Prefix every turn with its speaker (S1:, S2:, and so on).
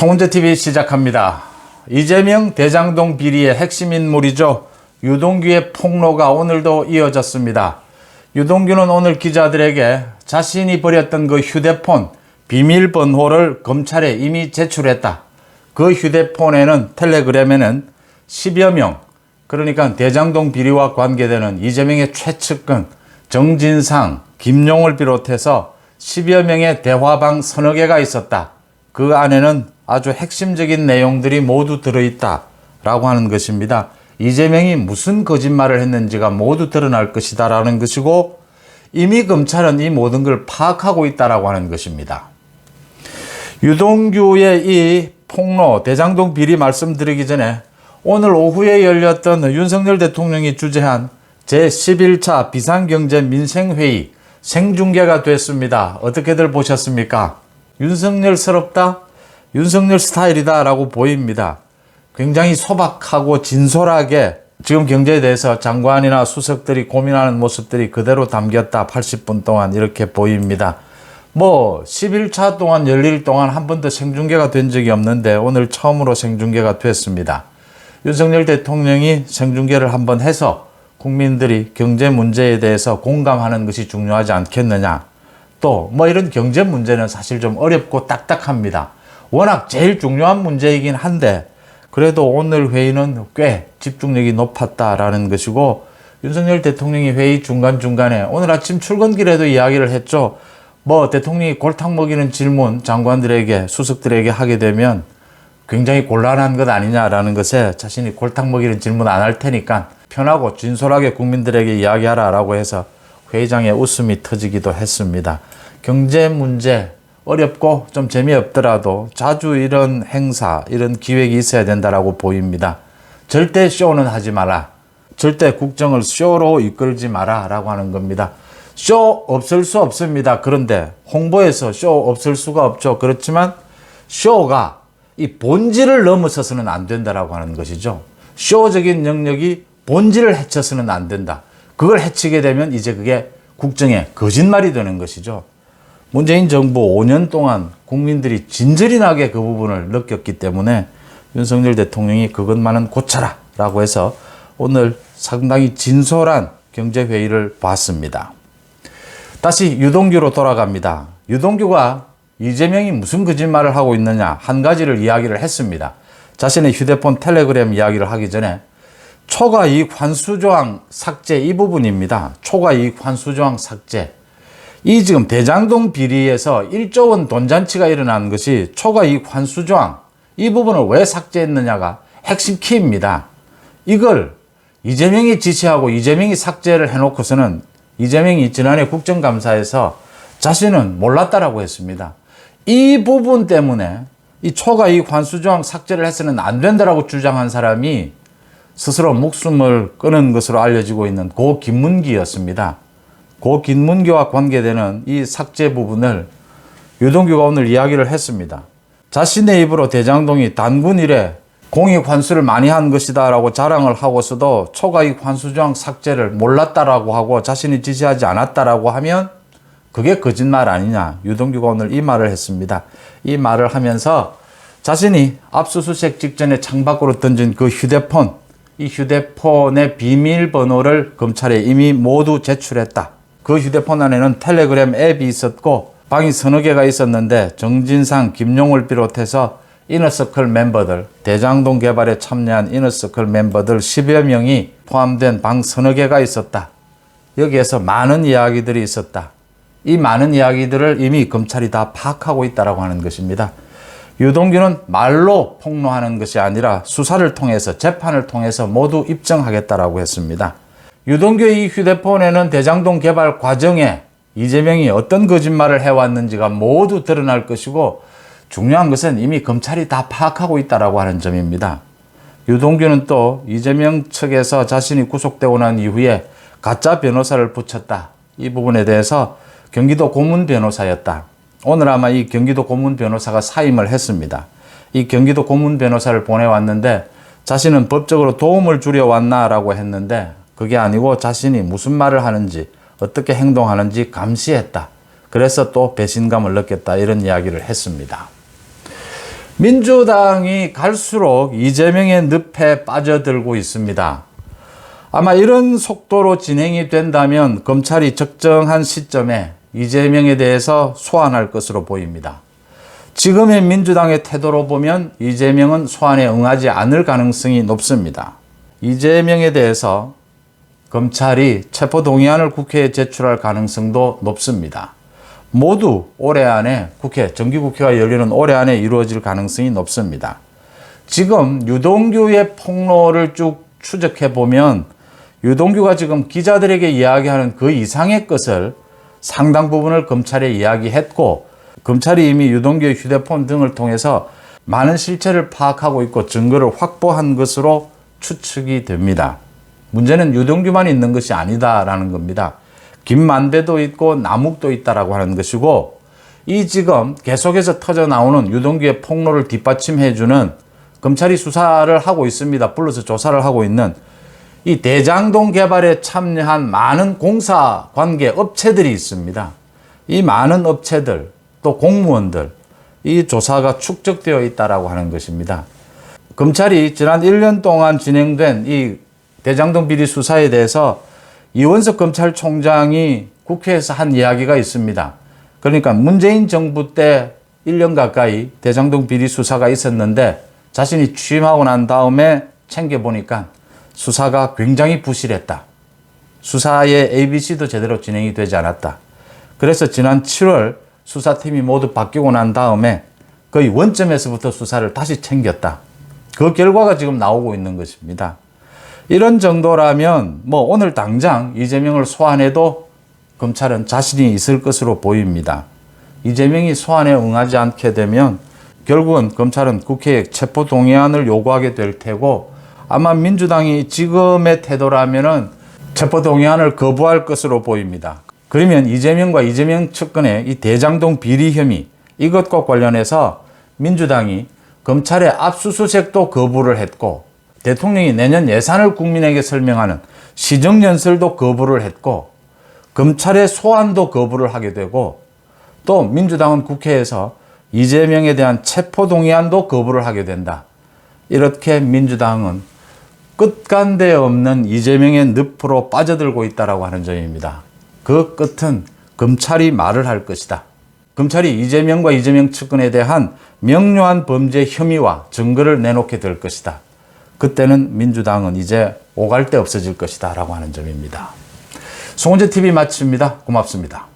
S1: 송은재TV 시작합니다. 이재명 대장동 비리의 핵심 인물이죠. 유동규의 폭로가 오늘도 이어졌습니다. 유동규는 오늘 기자들에게 자신이 버렸던 그 휴대폰 비밀번호를 검찰에 이미 제출했다. 그 휴대폰에는 텔레그램에는 10여 명, 그러니까 대장동 비리와 관계되는 이재명의 최측근 정진상, 김용을 비롯해서 10여 명의 대화방 서너 개가 있었다. 그 안에는 아주 핵심적인 내용들이 모두 들어있다 라고 하는 것입니다. 이재명이 무슨 거짓말을 했는지가 모두 드러날 것이다 라는 것이고, 이미 검찰은 이 모든 걸 파악하고 있다라고 하는 것입니다. 유동규의 이 폭로, 대장동 비리 말씀드리기 전에 오늘 오후에 열렸던 윤석열 대통령이 주재한 제11차 비상경제민생회의 생중계가 됐습니다. 어떻게들 보셨습니까? 윤석열스럽다? 윤석열 스타일이다 라고 보입니다. 굉장히 소박하고 진솔하게 지금 경제에 대해서 장관이나 수석들이 고민하는 모습들이 그대로 담겼다. 80분 동안 이렇게 보입니다. 11차 동안 열릴 동안 한 번도 생중계가 된 적이 없는데 오늘 처음으로 생중계가 됐습니다. 윤석열 대통령이 생중계를 한번 해서 국민들이 경제 문제에 대해서 공감하는 것이 중요하지 않겠느냐. 또 이런 경제 문제는 사실 좀 어렵고 딱딱합니다. 워낙 제일 중요한 문제이긴 한데 그래도 오늘 회의는 꽤 집중력이 높았다라는 것이고, 윤석열 대통령이 회의 중간중간에 오늘 아침 출근길에도 이야기를 했죠. 대통령이 골탕 먹이는 질문 장관들에게 수석들에게 하게 되면 굉장히 곤란한 것 아니냐라는 것에 자신이 골탕 먹이는 질문 안 할 테니까 편하고 진솔하게 국민들에게 이야기하라 라고 해서 회의장에 웃음이 터지기도 했습니다. 경제 문제 어렵고 좀 재미없더라도 자주 이런 행사, 이런 기획이 있어야 된다라고 보입니다. 절대 쇼는 하지 마라. 절대 국정을 쇼로 이끌지 마라 라고 하는 겁니다. 쇼 없을 수 없습니다. 그런데 홍보에서 쇼 없을 수가 없죠. 그렇지만 쇼가 이 본질을 넘어서서는 안 된다라고 하는 것이죠. 쇼적인 영역이 본질을 해쳐서는 안 된다. 그걸 해치게 되면 이제 그게 국정의 거짓말이 되는 것이죠. 문재인 정부 5년 동안 국민들이 진절이 나게 그 부분을 느꼈기 때문에 윤석열 대통령이 그것만은 고쳐라 라고 해서 오늘 상당히 진솔한 경제회의를 봤습니다. 다시 유동규로 돌아갑니다. 유동규가 이재명이 무슨 거짓말을 하고 있느냐 한 가지를 이야기를 했습니다. 자신의 휴대폰 텔레그램 이야기를 하기 전에 초과이익 환수조항 삭제 이 부분입니다. 초과이익 환수조항 삭제. 이 지금 대장동 비리에서 1조 원 돈잔치가 일어난 것이 초과이익 환수조항 이 부분을 왜 삭제했느냐가 핵심 키입니다. 이걸 이재명이 지시하고 이재명이 삭제를 해놓고서는 이재명이 지난해 국정감사에서 자신은 몰랐다라고 했습니다. 이 부분 때문에 이 초과이익 환수조항 삭제를 해서는 안 된다라고 주장한 사람이 스스로 목숨을 끊은 것으로 알려지고 있는 고 김문기였습니다. 고 김문기와 관계되는 이 삭제 부분을 유동규가 오늘 이야기를 했습니다. 자신의 입으로 대장동이 단군 이래 공익 환수를 많이 한 것이다 라고 자랑을 하고서도 초과이익 환수조항 삭제를 몰랐다라고 하고 자신이 지시하지 않았다라고 하면 그게 거짓말 아니냐. 유동규가 오늘 이 말을 했습니다. 이 말을 하면서 자신이 압수수색 직전에 창밖으로 던진 그 휴대폰, 이 휴대폰의 비밀번호를 검찰에 이미 모두 제출했다. 그 휴대폰 안에는 텔레그램 앱이 있었고 방이 서너 개가 있었는데 정진상, 김용을 비롯해서 이너서클 멤버들, 대장동 개발에 참여한 이너서클 멤버들 10여 명이 포함된 방 서너 개가 있었다. 여기에서 많은 이야기들이 있었다. 이 많은 이야기들을 이미 검찰이 다 파악하고 있다고 하는 것입니다. 유동규는 말로 폭로하는 것이 아니라 수사를 통해서 재판을 통해서 모두 입증하겠다라고 했습니다. 유동규의 이 휴대폰에는 대장동 개발 과정에 이재명이 어떤 거짓말을 해왔는지가 모두 드러날 것이고, 중요한 것은 이미 검찰이 다 파악하고 있다라고 하는 점입니다. 유동규는 또 이재명 측에서 자신이 구속되고 난 이후에 가짜 변호사를 붙였다. 이 부분에 대해서 경기도 고문 변호사였다. 오늘 아마 이 경기도 고문 변호사가 사임을 했습니다. 이 경기도 고문 변호사를 보내왔는데 자신은 법적으로 도움을 주려 왔나라고 했는데 그게 아니고 자신이 무슨 말을 하는지 어떻게 행동하는지 감시했다. 그래서 또 배신감을 느꼈다. 이런 이야기를 했습니다. 민주당이 갈수록 이재명의 늪에 빠져들고 있습니다. 아마 이런 속도로 진행이 된다면 검찰이 적정한 시점에 이재명에 대해서 소환할 것으로 보입니다. 지금의 민주당의 태도로 보면 이재명은 소환에 응하지 않을 가능성이 높습니다. 이재명에 대해서 검찰이 체포동의안을 국회에 제출할 가능성도 높습니다. 모두 올해 안에 정기국회가 열리는 올해 안에 이루어질 가능성이 높습니다. 지금 유동규의 폭로를 쭉 추적해 보면 유동규가 지금 기자들에게 이야기하는 그 이상의 것을 상당 부분을 검찰에 이야기했고, 검찰이 이미 유동규의 휴대폰 등을 통해서 많은 실체를 파악하고 있고 증거를 확보한 것으로 추측이 됩니다. 문제는 유동규만 있는 것이 아니다라는 겁니다. 김만배도 있고 남욱도 있다라고 하는 것이고, 이 지금 계속해서 터져 나오는 유동규의 폭로를 뒷받침해주는 검찰이 수사를 하고 있습니다. 불러서 조사를 하고 있는 이 대장동 개발에 참여한 많은 공사 관계 업체들이 있습니다. 이 많은 업체들 또 공무원들, 이 조사가 축적되어 있다라고 하는 것입니다. 검찰이 지난 1년 동안 진행된 이 대장동 비리 수사에 대해서 이원석 검찰총장이 국회에서 한 이야기가 있습니다. 그러니까 문재인 정부 때 1년 가까이 대장동 비리 수사가 있었는데 자신이 취임하고 난 다음에 챙겨보니까 수사가 굉장히 부실했다. 수사의 ABC도 제대로 진행이 되지 않았다. 그래서 지난 7월 수사팀이 모두 바뀌고 난 다음에 거의 원점에서부터 수사를 다시 챙겼다. 그 결과가 지금 나오고 있는 것입니다. 이런 정도라면 오늘 당장 이재명을 소환해도 검찰은 자신이 있을 것으로 보입니다. 이재명이 소환에 응하지 않게 되면 결국은 검찰은 국회에 체포동의안을 요구하게 될 테고, 아마 민주당이 지금의 태도라면은 체포동의안을 거부할 것으로 보입니다. 그러면 이재명과 이재명 측근의 이 대장동 비리 혐의, 이것과 관련해서 민주당이 검찰의 압수수색도 거부를 했고, 대통령이 내년 예산을 국민에게 설명하는 시정연설도 거부를 했고, 검찰의 소환도 거부를 하게 되고, 또 민주당은 국회에서 이재명에 대한 체포동의안도 거부를 하게 된다. 이렇게 민주당은 끝간데 없는 이재명의 늪으로 빠져들고 있다고 하는 점입니다. 그 끝은 검찰이 말을 할 것이다. 검찰이 이재명과 이재명 측근에 대한 명료한 범죄 혐의와 증거를 내놓게 될 것이다. 그때는 민주당은 이제 오갈 데 없어질 것이다 라고 하는 점입니다. 송원재 TV 마칩니다. 고맙습니다.